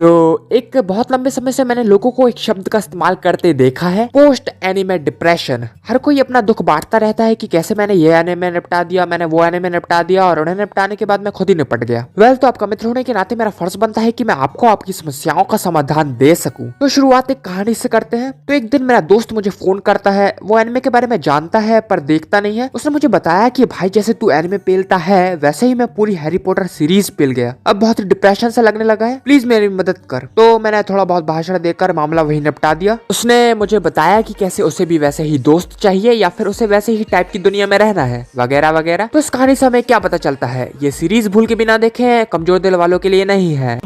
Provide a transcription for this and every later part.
तो एक बहुत लंबे समय से मैंने लोगों को एक शब्द का इस्तेमाल करते देखा है, पोस्ट एनिमे डिप्रेशन। हर कोई अपना दुख बांटता रहता है कि कैसे मैंने ये एनिमे निपटा दिया, मैंने वो एनिमे निपटा दिया और उन्हें निपटाने के बाद मैं खुद ही निपट गया। तो आपका मित्र होने के नाते मेरा फर्ज बनता है कि मैं आपको आपकी समस्याओं का समाधान दे सकूं। तो शुरुआत एक कहानी से करते हैं। तो एक दिन मेरा दोस्त मुझे फोन करता है। वो एनिमे के बारे में जानता है पर देखता नहीं है। उसने मुझे बताया कि भाई जैसे तू एनिमे पेलता है वैसे ही मैं पूरी हैरी पॉटर सीरीज पेल गया। अब बहुत डिप्रेशन से लगने लगा है, प्लीज मेरी मदद कर। तो मैंने थोड़ा बहुत भाषण देकर मामला वही निपटा दिया। उसने मुझे बताया कि कैसे उसे भी वैसे ही दोस्त चाहिए या फिर उसे वैसे ही टाइप की दुनिया में रहना है, वगैरह वगैरह। तो इस कहानी से हमें क्या पता चलता है, ये सीरीज भूल के बिना देखे कमजोर दिल वालों के लिए नहीं है।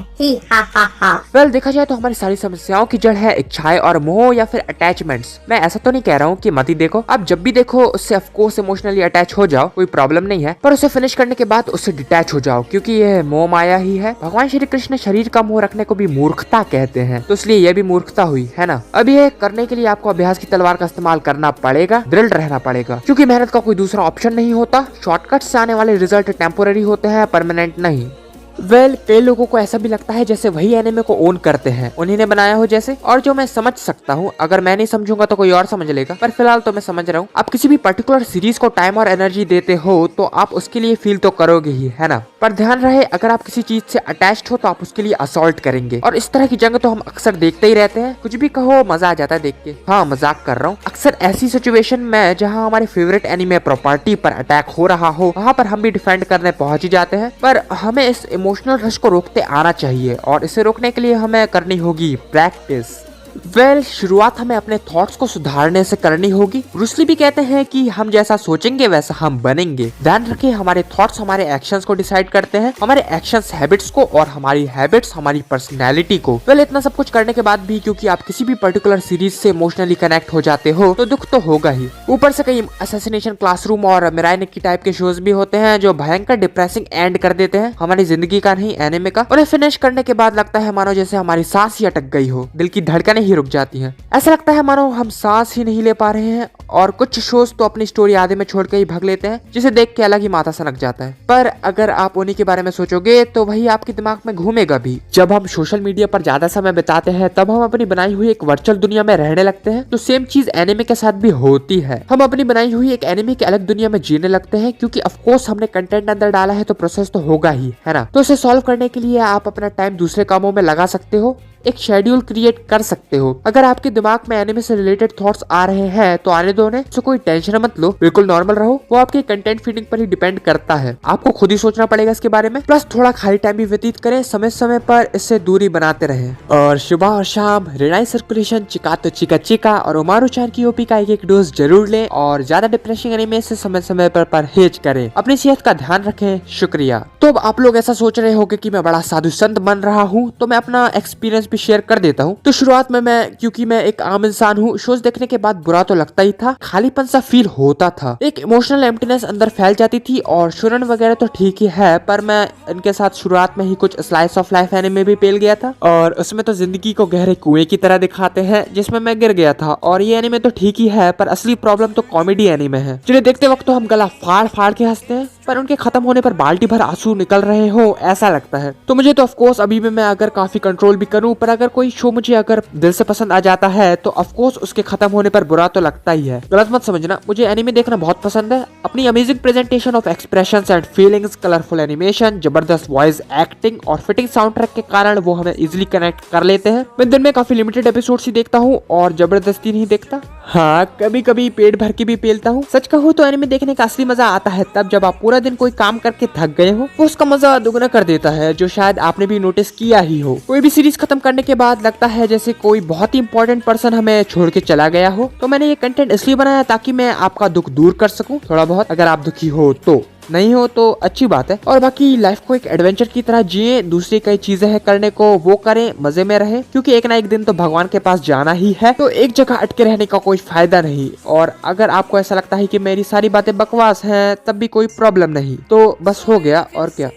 वेल देखा जाए तो हमारी सारी समस्याओं की जड़ है इच्छाएं और मोह या फिर अटैचमेंट्स। मैं ऐसा तो नहीं कह रहा हूँ कि मत ही देखो, आप जब भी देखो उससे ऑफकोर्स इमोशनली अटैच हो जाओ, कोई प्रॉब्लम नहीं है, पर उसे फिनिश करने के बाद उससे डिटैच हो जाओ, क्योंकि ये मोह माया ही है। भगवान श्री कृष्ण शरीर का मोह रखने को भी मूर्खता कहते हैं, तो इसलिए यह भी मूर्खता हुई है ना। अब ये करने के लिए आपको अभ्यास की तलवार का इस्तेमाल करना पड़ेगा, दृढ़ रहना पड़ेगा, क्योंकि मेहनत का कोई दूसरा ऑप्शन नहीं होता। शॉर्टकट से आने वाले रिजल्ट टेम्पोररी होते हैं, परमानेंट नहीं। कई लोगों को ऐसा भी लगता है जैसे वही एनिमे को ओन करते हैं, उन्हीं ने बनाया हो जैसे, और जो मैं समझ सकता हूँ। अगर मैं नहीं समझूंगा तो कोई और समझ लेगा, पर फिलहाल तो मैं समझ रहा हूँ। आप किसी भी पर्टिकुलर सीरीज को टाइम और एनर्जी देते हो तो आप उसके लिए फील तो करोगे ही, है ना। पर ध्यान रहे, अगर आप किसी चीज से अटैच्ड हो तो आप उसके लिए असॉल्ट करेंगे, और इस तरह की जंग तो हम अक्सर देखते ही रहते हैं। कुछ भी कहो, मजा आ जाता है देख के। हाँ, मजाक कर रहा हूँ। अक्सर ऐसी सिचुएशन में जहाँ हमारे फेवरेट एनिमे प्रॉपर्टी पर अटैक हो रहा हो, वहाँ पर हम भी डिफेंड करने पहुंच ही जाते हैं। पर हमें इस इमोशनल रश को रोकते आना चाहिए, और इसे रोकने के लिए हमें करनी होगी प्रैक्टिस। शुरुआत हमें अपने थॉट्स को सुधारने से करनी होगी। ब्रूस ली भी कहते हैं कि हम जैसा सोचेंगे वैसा हम बनेंगे। ध्यान रखें, हमारे थॉट्स हमारे एक्शंस को डिसाइड करते हैं, हमारे एक्शंस हैबिट्स को, और हमारी हैबिट्स हमारी पर्सनैलिटी को। इतना सब कुछ करने के बाद भी क्योंकि आप किसी भी पर्टिकुलर सीरीज से इमोशनली कनेक्ट हो जाते हो तो दुख तो होगा ही। ऊपर से कई असैसिनेशन क्लासरूम और मिराई निक्की टाइप के शोज भी होते हैं जो भयंकर डिप्रेसिंग एंड कर देते हैं हमारी जिंदगी का नहीं, एनिमे का। उन्हें फिनिश करने के बाद लगता है मानो जैसे हमारी सांस ही अटक गई हो, दिल की धड़कनें ही रुक जाती हैं। ऐसा लगता है मानो हम सांस ही नहीं ले पा रहे हैं। और कुछ शोज तो अपनी स्टोरी आधे में छोड़ के ही भाग लेते हैं, जिसे देख के अलग ही माथा सनक जाता है। पर अगर आप उन्हीं के बारे में सोचोगे तो वही आपके दिमाग में घूमेगा भी। जब हम सोशल मीडिया पर ज्यादा समय बिताते हैं तब हम अपनी बनाई हुई एक वर्चुअल दुनिया में रहने लगते हैं। तो सेम चीज एनिमे के साथ भी होती है। हम अपनी बनाई हुई एक एनिमे के अलग दुनिया में जीने लगते हैं, क्योंकि ऑफकोर्स हमने कंटेंट अंदर डाला है तो प्रोसेस तो होगा ही, है ना। तो इसे सॉल्व करने के लिए आप अपना टाइम दूसरे कामों में लगा सकते हो, एक शेड्यूल क्रिएट कर सकते हो। अगर आपके दिमाग में एनिमे से रिलेटेड थॉट्स आ रहे हैं तो आने दो उन्हें, तो कोई टेंशन मत लो, बिल्कुल नॉर्मल रहो। वो आपके कंटेंट फीडिंग पर ही डिपेंड करता है, आपको खुद ही सोचना पड़ेगा इसके बारे में। प्लस थोड़ा खाली टाइम भी व्यतीत करें, समय समय पर इससे दूरी बनाते रहें। और सुबह और शाम रेनाई सर्कुलेशन, चिकातो चिका चिका और उमारू चान की ओपी का एक डोज जरूर लें, और ज्यादा डिप्रेसिंग एनिमे से समय समय पर परहेज करें। अपनी सेहत का ध्यान रखें। शुक्रिया। तो अब आप लोग ऐसा सोच रहे होंगे कि मैं बड़ा साधु संत बन रहा हूँ, तो मैं अपना एक्सपीरियंस भी शेयर कर देता हूँ। तो शुरुआत में क्योंकि मैं एक आम इंसान हूँ, शोज देखने के बाद बुरा तो लगता ही था, खालीपन सा फील होता था, एक इमोशनल एम्प्टीनेस अंदर फैल जाती थी। और शुरन वगैरह तो ठीक ही है, पर मैं इनके साथ शुरुआत में ही कुछ स्लाइस ऑफ लाइफ एनिमे भी पेल गया था, और उसमें तो जिंदगी को गहरे कुएं की तरह दिखाते हैं जिसमें मैं गिर गया था। और ये एनिमे तो ठीक ही है, पर असली प्रॉब्लम तो कॉमेडी एनिमे है, जिन्हें देखते वक्त तो हम गला फाड़ फाड़ के हंसते हैं, पर उनके खत्म होने पर बाल्टी भर आंसू निकल रहे हो ऐसा लगता है। तो मुझे तो ऑफकोर्स अभी भी मैं अगर काफी कंट्रोल भी करूं, पर अगर कोई शो मुझे अगर दिल से पसंद आ जाता है तो ऑफकोर्स उसके खत्म होने पर बुरा तो लगता ही है। गलत मत समझना, मुझे एनिमे देखना बहुत पसंद है। अपनी amazing presentation of expressions and feelings, colourful animation, जबरदस्त वॉइस एक्टिंग और फिटिंग साउंड ट्रैक के कारण वो हमें इजिली कनेक्ट कर लेते हैं। मैं दिन में काफी लिमिटेड एपिसोड ही देखता हूँ और जबरदस्ती नहीं देखता। हाँ, कभी कभी पेट भर के भी पेलता हूँ। सच कहूँ तो एनिमे देखने का असली मजा आता है तब जब आप पूरा दिन कोई काम करके थक गए हो, वो उसका मजा दुगना कर देता है, जो शायद आपने भी नोटिस किया ही हो। कोई भी सीरीज खत्म करने के बाद लगता है जैसे कोई बहुत ही इंपॉर्टेंट पर्सन हमें छोड़ के चला गया हो। तो मैंने ये कंटेंट इसलिए बनाया ताकि मैं आपका दुख दूर कर सकूं थोड़ा बहुत, अगर आप दुखी हो तो। नहीं हो तो अच्छी बात है। और बाकी लाइफ को एक एडवेंचर की तरह जिए, दूसरी कई चीजें हैं करने को वो करें, मजे में रहे, क्योंकि एक ना एक दिन तो भगवान के पास जाना ही है। तो एक जगह अटके रहने का कोई फायदा नहीं। और अगर आपको ऐसा लगता है कि मेरी सारी बातें बकवास हैं तब भी कोई प्रॉब्लम नहीं, तो बस हो गया और क्या।